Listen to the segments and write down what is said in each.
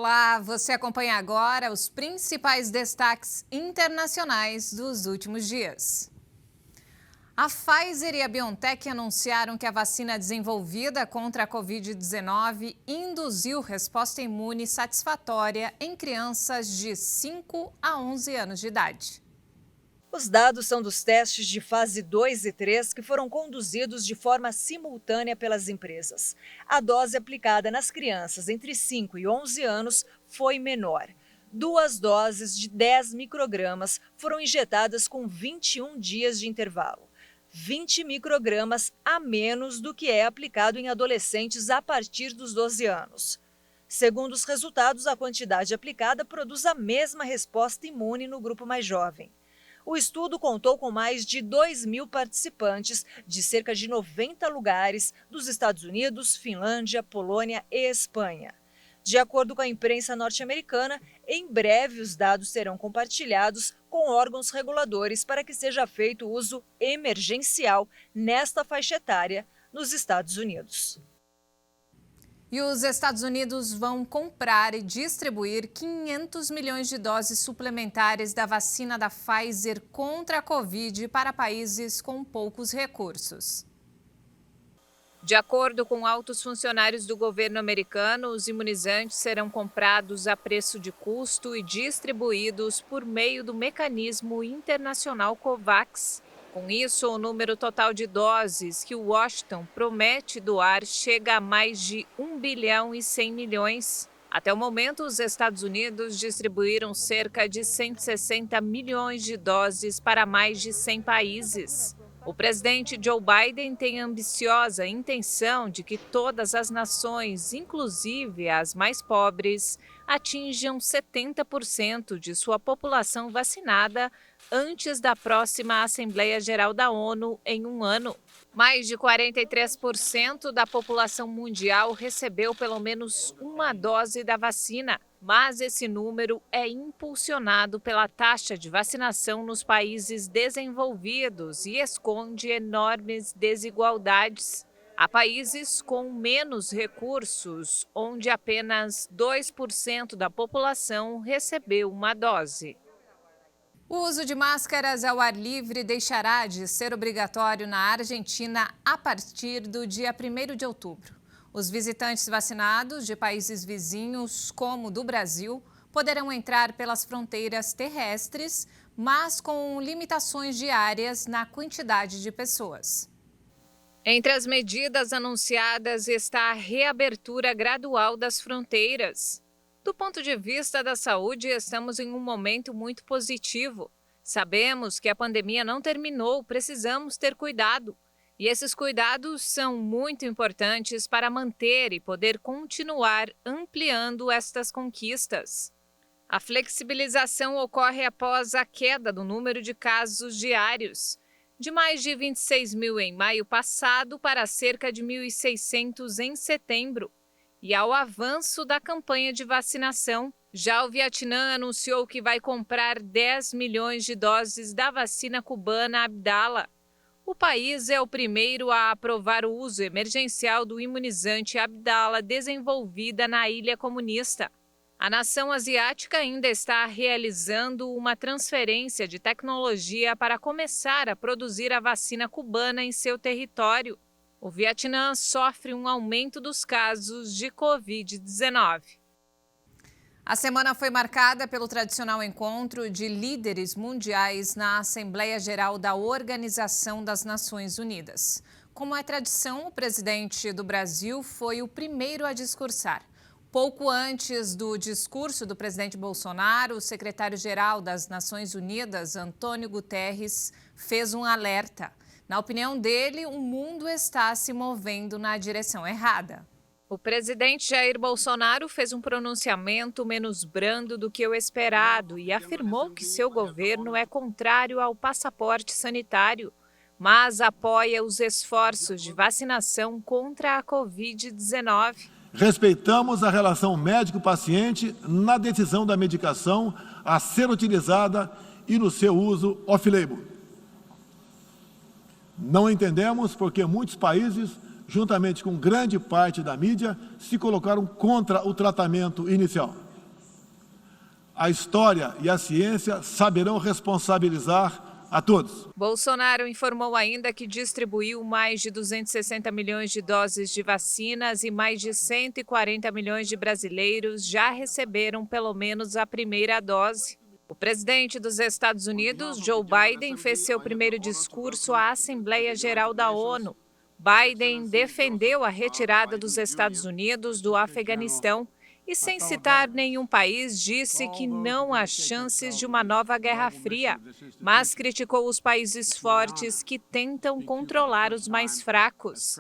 Olá, você acompanha agora os principais destaques internacionais dos últimos dias. A Pfizer e a BioNTech anunciaram que a vacina desenvolvida contra a Covid-19 induziu resposta imune satisfatória em crianças de 5 a 11 anos de idade. Os dados são dos testes de fase 2 e 3 que foram conduzidos de forma simultânea pelas empresas. A dose aplicada nas crianças entre 5 e 11 anos foi menor. 2 doses de 10 microgramas foram injetadas com 21 dias de intervalo. 20 microgramas a menos do que é aplicado em adolescentes a partir dos 12 anos. Segundo os resultados, a quantidade aplicada produz a mesma resposta imune no grupo mais jovem. O estudo contou com mais de 2.000 participantes de cerca de 90 lugares dos Estados Unidos, Finlândia, Polônia e Espanha. De acordo com a imprensa norte-americana, em breve os dados serão compartilhados com órgãos reguladores para que seja feito uso emergencial nesta faixa etária nos Estados Unidos. E os Estados Unidos vão comprar e distribuir 500 milhões de doses suplementares da vacina da Pfizer contra a Covid para países com poucos recursos. De acordo com altos funcionários do governo americano, os imunizantes serão comprados a preço de custo e distribuídos por meio do mecanismo internacional COVAX. Com isso, o número total de doses que Washington promete doar chega a mais de 1 bilhão e 100 milhões. Até o momento, os Estados Unidos distribuíram cerca de 160 milhões de doses para mais de 100 países. O presidente Joe Biden tem a ambiciosa intenção de que todas as nações, inclusive as mais pobres, atinjam 70% de sua população vacinada antes da próxima Assembleia Geral da ONU em um ano. Mais de 43% da população mundial recebeu pelo menos uma dose da vacina, mas esse número é impulsionado pela taxa de vacinação nos países desenvolvidos e esconde enormes desigualdades. Há países com menos recursos, onde apenas 2% da população recebeu uma dose. O uso de máscaras ao ar livre deixará de ser obrigatório na Argentina a partir do dia 1º de outubro. Os visitantes vacinados de países vizinhos, como o do Brasil, poderão entrar pelas fronteiras terrestres, mas com limitações diárias na quantidade de pessoas. Entre as medidas anunciadas está a reabertura gradual das fronteiras. Do ponto de vista da saúde, estamos em um momento muito positivo. Sabemos que a pandemia não terminou, precisamos ter cuidado. E esses cuidados são muito importantes para manter e poder continuar ampliando estas conquistas. A flexibilização ocorre após a queda do número de casos diários, de mais de 26 mil em maio passado para cerca de 1.600 em setembro, e ao avanço da campanha de vacinação. Já o Vietnã anunciou que vai comprar 10 milhões de doses da vacina cubana Abdala. O país é o primeiro a aprovar o uso emergencial do imunizante Abdala desenvolvida na ilha comunista. A nação asiática ainda está realizando uma transferência de tecnologia para começar a produzir a vacina cubana em seu território. O Vietnã sofre um aumento dos casos de Covid-19. A semana foi marcada pelo tradicional encontro de líderes mundiais na Assembleia Geral da Organização das Nações Unidas. Como é tradição, o presidente do Brasil foi o primeiro a discursar. Pouco antes do discurso do presidente Bolsonaro, o secretário-geral das Nações Unidas, Antônio Guterres, fez um alerta. Na opinião dele, o mundo está se movendo na direção errada. O presidente Jair Bolsonaro fez um pronunciamento menos brando do que o esperado e afirmou que seu governo é contrário ao passaporte sanitário, mas apoia os esforços de vacinação contra a Covid-19. Respeitamos a relação médico-paciente na decisão da medicação a ser utilizada e no seu uso off-label. Não entendemos porque muitos países, juntamente com grande parte da mídia, se colocaram contra o tratamento inicial. a história e a ciência saberão responsabilizar a todos. Bolsonaro informou ainda que distribuiu mais de 260 milhões de doses de vacinas e mais de 140 milhões de brasileiros já receberam pelo menos a primeira dose. O presidente dos Estados Unidos, Joe Biden, fez seu primeiro discurso à Assembleia Geral da ONU. Biden defendeu a retirada dos Estados Unidos do Afeganistão e, sem citar nenhum país, disse que não há chances de uma nova Guerra Fria, mas criticou os países fortes que tentam controlar os mais fracos.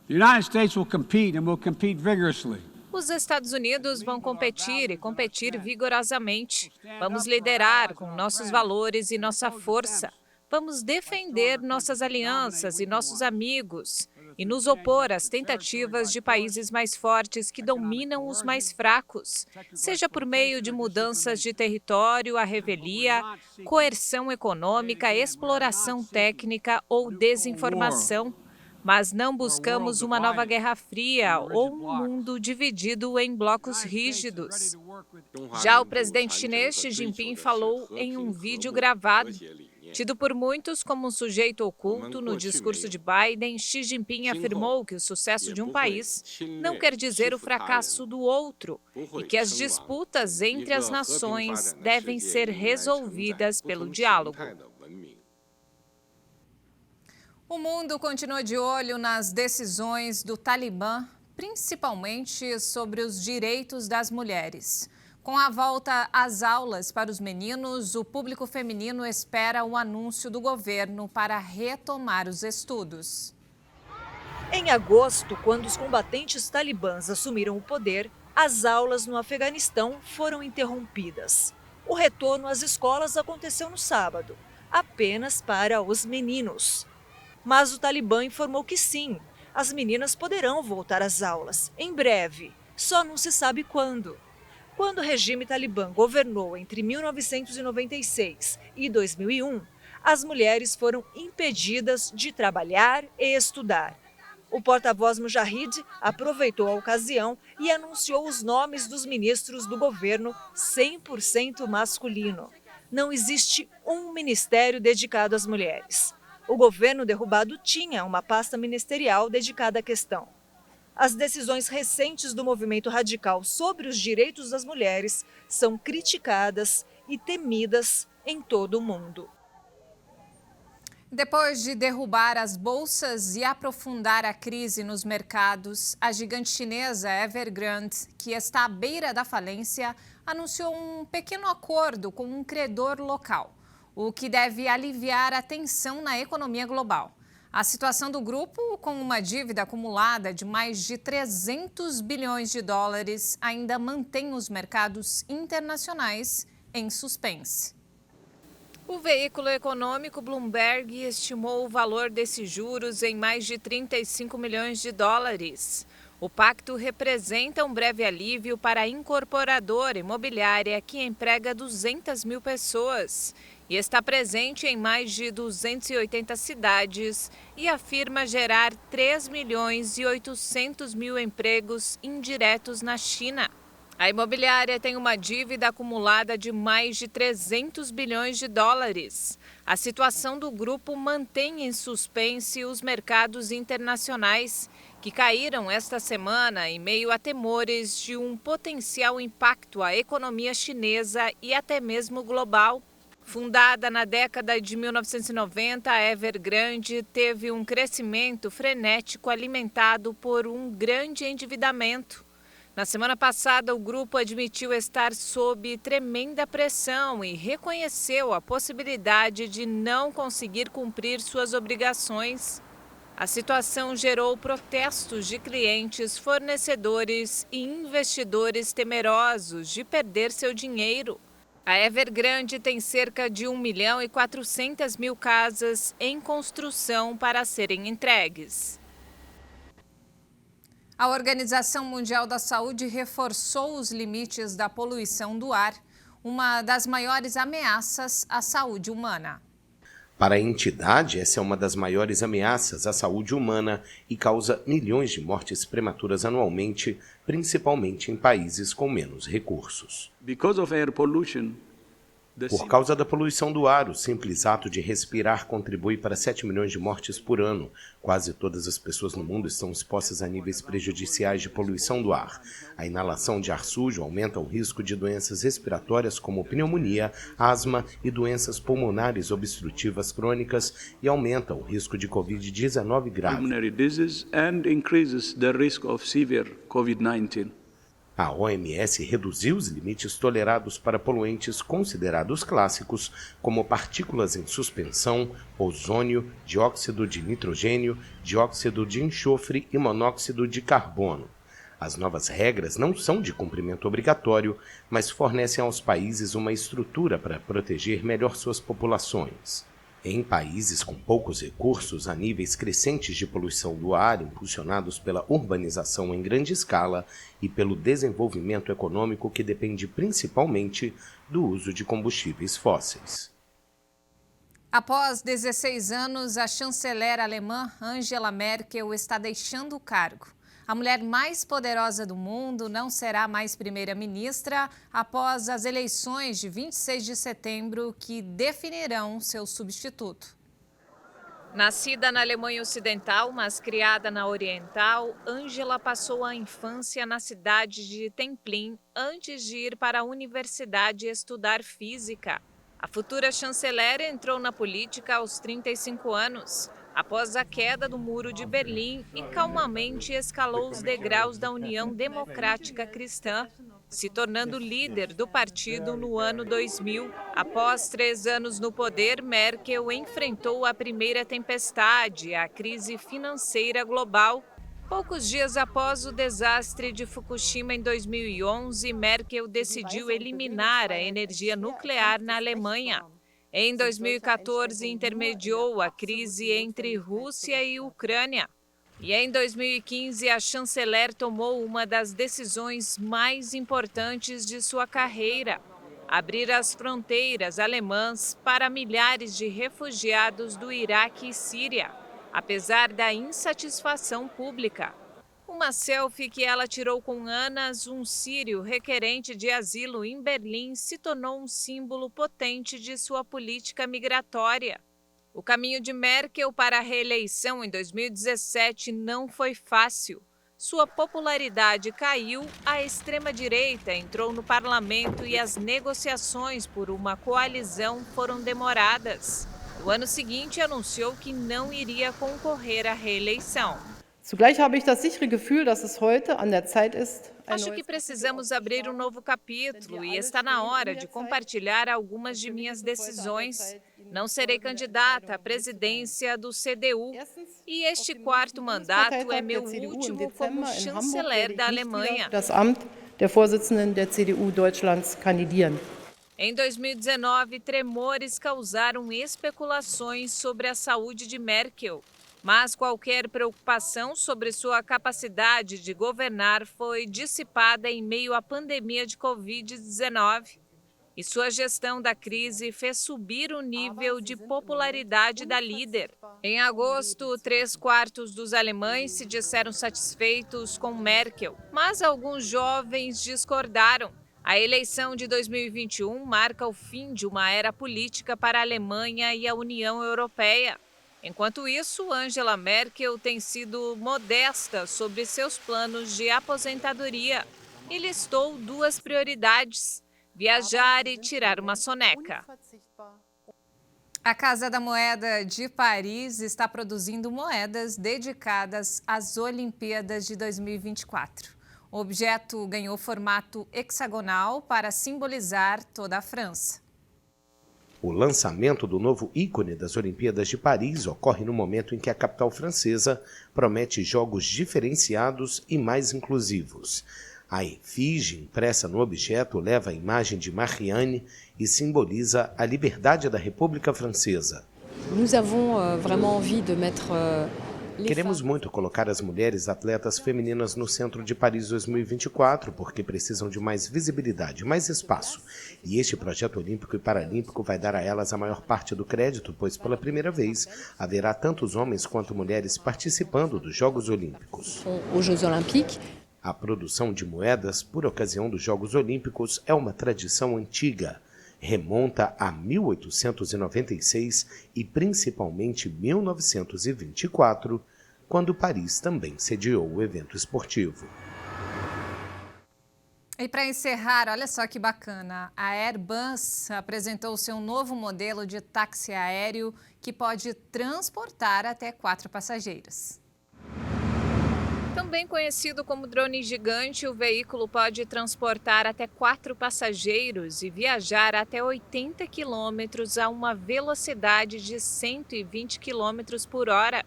The United States will compete and will compete vigorously. Os Estados Unidos vão competir e competir vigorosamente. Vamos liderar com nossos valores e nossa força. Vamos defender nossas alianças e nossos amigos e nos opor às tentativas de países mais fortes que dominam os mais fracos, seja por meio de mudanças de território, a revelia, coerção econômica, exploração técnica ou desinformação. Mas não buscamos uma nova Guerra Fria ou um mundo dividido em blocos rígidos. Já o presidente chinês Xi Jinping falou em um vídeo gravado. Tido por muitos como um sujeito oculto, no discurso de Biden, Xi Jinping afirmou que o sucesso de um país não quer dizer o fracasso do outro e que as disputas entre as nações devem ser resolvidas pelo diálogo. O mundo continua de olho nas decisões do Talibã, principalmente sobre os direitos das mulheres. Com a volta às aulas para os meninos, o público feminino espera o anúncio do governo para retomar os estudos. Em agosto, quando os combatentes talibãs assumiram o poder, as aulas no Afeganistão foram interrompidas. O retorno às escolas aconteceu no sábado, apenas para os meninos. Mas o Talibã informou que sim, as meninas poderão voltar às aulas, em breve, só não se sabe quando. Quando o regime talibã governou entre 1996 e 2001, as mulheres foram impedidas de trabalhar e estudar. O porta-voz Mujahid aproveitou a ocasião e anunciou os nomes dos ministros do governo 100% masculino. Não existe um ministério dedicado às mulheres. O governo derrubado tinha uma pasta ministerial dedicada à questão. As decisões recentes do movimento radical sobre os direitos das mulheres são criticadas e temidas em todo o mundo. Depois de derrubar as bolsas e aprofundar a crise nos mercados, a gigante chinesa Evergrande, que está à beira da falência, anunciou um pequeno acordo com um credor local, o que deve aliviar a tensão na economia global. A situação do grupo, com uma dívida acumulada de mais de 300 bilhões de dólares, ainda mantém os mercados internacionais em suspense. O veículo econômico Bloomberg estimou o valor desses juros em mais de 35 milhões de dólares. O pacto representa um breve alívio para a incorporadora imobiliária que emprega 200 mil pessoas e está presente em mais de 280 cidades e afirma gerar 3 milhões e 800 mil empregos indiretos na China. A imobiliária tem uma dívida acumulada de mais de 300 bilhões de dólares. A situação do grupo mantém em suspense os mercados internacionais, que caíram esta semana em meio a temores de um potencial impacto à economia chinesa e até mesmo global. Fundada na década de 1990, a Evergrande teve um crescimento frenético alimentado por um grande endividamento. Na semana passada, o grupo admitiu estar sob tremenda pressão e reconheceu a possibilidade de não conseguir cumprir suas obrigações. A situação gerou protestos de clientes, fornecedores e investidores temerosos de perder seu dinheiro. A Evergrande tem cerca de 1.400.000 casas em construção para serem entregues. A Organização Mundial da Saúde reforçou os limites da poluição do ar, uma das maiores ameaças à saúde humana. Para a entidade, essa é uma das maiores ameaças à saúde humana e causa milhões de mortes prematuras anualmente, principalmente em países com menos recursos. Because of air pollution, Por causa da poluição do ar, o simples ato de respirar contribui para 7 milhões de mortes por ano. Quase todas as pessoas no mundo estão expostas a níveis prejudiciais de poluição do ar. A inalação de ar sujo aumenta o risco de doenças respiratórias como pneumonia, asma e doenças pulmonares obstrutivas crônicas e aumenta o risco de Covid-19 grave. pulmonary disease and increases the risk of severe COVID-19. A OMS reduziu os limites tolerados para poluentes considerados clássicos, como partículas em suspensão, ozônio, dióxido de nitrogênio, dióxido de enxofre e monóxido de carbono. As novas regras não são de cumprimento obrigatório, mas fornecem aos países uma estrutura para proteger melhor suas populações. Em países com poucos recursos, há níveis crescentes de poluição do ar impulsionados pela urbanização em grande escala e pelo desenvolvimento econômico que depende principalmente do uso de combustíveis fósseis. Após 16 anos, a chanceler alemã Angela Merkel está deixando o cargo. A mulher mais poderosa do mundo não será mais primeira-ministra após as eleições de 26 de setembro, que definirão seu substituto. Nascida na Alemanha Ocidental, mas criada na Oriental, Angela passou a infância na cidade de Templin antes de ir para a universidade estudar física. A futura chanceler entrou na política aos 35 anos. Após a queda do Muro de Berlim e calmamente escalou os degraus da União Democrática Cristã, se tornando líder do partido no ano 2000. Após 3 anos no poder, Merkel enfrentou a primeira tempestade, a crise financeira global. Poucos dias após o desastre de Fukushima em 2011, Merkel decidiu eliminar a energia nuclear na Alemanha. Em 2014, intermediou a crise entre Rússia e Ucrânia. E em 2015, a chanceler tomou uma das decisões mais importantes de sua carreira: abrir as fronteiras alemãs para milhares de refugiados do Iraque e Síria, apesar da insatisfação pública. Uma selfie que ela tirou com Anas, um sírio requerente de asilo em Berlim, se tornou um símbolo potente de sua política migratória. O caminho de Merkel para a reeleição em 2017 não foi fácil. Sua popularidade caiu, a extrema-direita entrou no parlamento e as negociações por uma coalizão foram demoradas. No ano seguinte, anunciou que não iria concorrer à reeleição. Zugleich habe ich das sichere Gefühl, dass es heute an der Zeit ist. Acho que precisamos abrir um novo capítulo e está na hora de compartilhar algumas de minhas decisões. Não serei candidata à presidência do CDU e este 4º mandato é meu último como chanceler da Alemanha. Das Amt der Vorsitzenden der CDU Deutschlands kandidieren. Em 2019, tremores causaram especulações sobre a saúde de Merkel. Mas qualquer preocupação sobre sua capacidade de governar foi dissipada em meio à pandemia de Covid-19. E sua gestão da crise fez subir o nível de popularidade da líder. Em agosto, 3/4 dos alemães se disseram satisfeitos com Merkel, mas alguns jovens discordaram. A eleição de 2021 marca o fim de uma era política para a Alemanha e a União Europeia. Enquanto isso, Angela Merkel tem sido modesta sobre seus planos de aposentadoria e listou 2 prioridades: viajar e tirar uma soneca. A Casa da Moeda de Paris está produzindo moedas dedicadas às Olimpíadas de 2024. O objeto ganhou formato hexagonal para simbolizar toda a França. O lançamento do novo ícone das Olimpíadas de Paris ocorre no momento em que a capital francesa promete jogos diferenciados e mais inclusivos. A efígie impressa no objeto leva a imagem de Marianne e simboliza a liberdade da República Francesa. Nous avons vraiment envie de mettre Queremos muito colocar as mulheres atletas femininas no centro de Paris 2024, porque precisam de mais visibilidade, mais espaço. E este projeto olímpico e paralímpico vai dar a elas a maior parte do crédito, pois pela primeira vez haverá tantos homens quanto mulheres participando dos Jogos Olímpicos. Os Jeux Olympiques. A produção de moedas por ocasião dos Jogos Olímpicos é uma tradição antiga. Remonta a 1896 e principalmente 1924, quando Paris também sediou o evento esportivo. E para encerrar, olha só que bacana, a Airbus apresentou seu novo modelo de táxi aéreo que pode transportar até 4 passageiros. Também conhecido como drone gigante, o veículo pode transportar até 4 passageiros e viajar até 80 quilômetros a uma velocidade de 120 quilômetros por hora.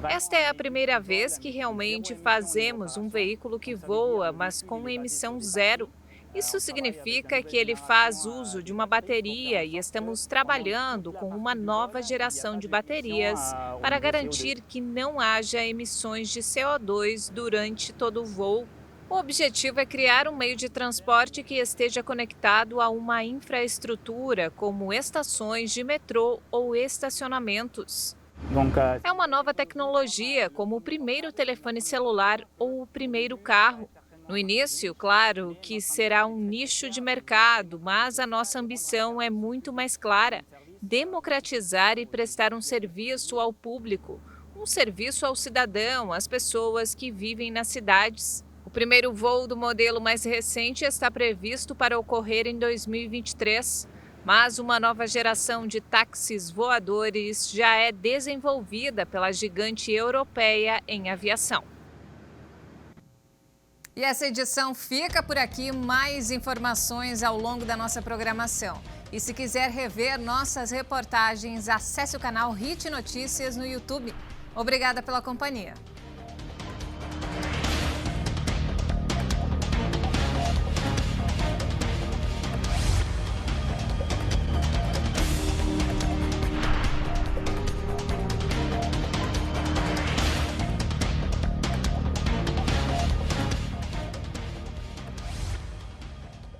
Esta é a primeira vez que realmente fazemos um veículo que voa, mas com emissão zero. Isso significa que ele faz uso de uma bateria e estamos trabalhando com uma nova geração de baterias para garantir que não haja emissões de CO2 durante todo o voo. O objetivo é criar um meio de transporte que esteja conectado a uma infraestrutura, como estações de metrô ou estacionamentos. É uma nova tecnologia, como o primeiro telefone celular ou o primeiro carro. No início, claro que será um nicho de mercado, mas a nossa ambição é muito mais clara: democratizar e prestar um serviço ao público, um serviço ao cidadão, às pessoas que vivem nas cidades. O primeiro voo do modelo mais recente está previsto para ocorrer em 2023, mas uma nova geração de táxis voadores já é desenvolvida pela gigante europeia em aviação. E essa edição fica por aqui. Mais informações ao longo da nossa programação. E se quiser rever nossas reportagens, acesse o canal HIT Notícias no YouTube. Obrigada pela companhia.